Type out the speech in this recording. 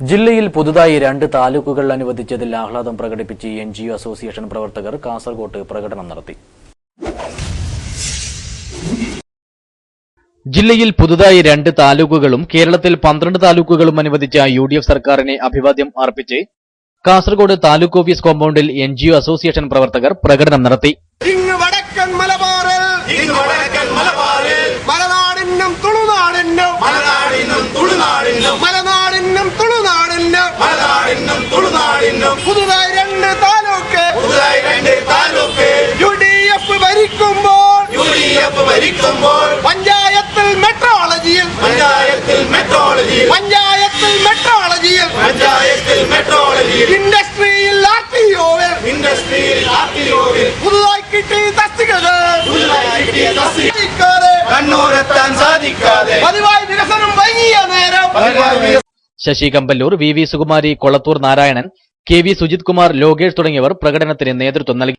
ജില്ലയിൽ പുതുതായി 2 താലൂക്കുകൾ അനുവദിച്ചതിൽ ആഹ്ലാദം പ്രകടിപ്പിച്ച് NGO അസോസിയേഷൻ പ്രവർത്തകർ കാസർകോട്ട് പ്രകടനം നടത്തി. ജില്ലയിൽ പുതുതായി 2 താലൂക്കുകളും കേരളത്തിൽ 12 താലൂക്കുകളും അനുവദിച്ച UDF സർക്കാരിനെ അഭിവാദ്യം അർപ്പിച്ച് കാസർകോട് താലൂക്ക് ഓഫീസ് കോമ്പൗണ്ടിൽ NGO അസോസിയേഷൻ പ്രവർത്തകർ പ്രകടനം നടത്തി. പുതുതായി 2 താലൂക്ക് UDF ഭരിക്കുമ്പോൾ പഞ്ചായത്തിൽ മെട്രോളജിയിൽ ഇൻഡസ്ട്രിയിൽ RTOയിൽ പുതുതായി കിട്ടിയ തസ്തികകൾ കണ്ണൂരെത്താൻ സാധിക്കാതെ പതിവായി വികസനം വൈകിയ നേരം. ശശി കമ്പല്ലൂർ, VV സുകുമാരി, കൊളത്തൂർ നാരായണൻ, KV സുജിത് കുമാർ, ലോകേഷ് തുടങ്ങിയവർ പ്രകടനത്തിന് നേതൃത്വം നൽകി.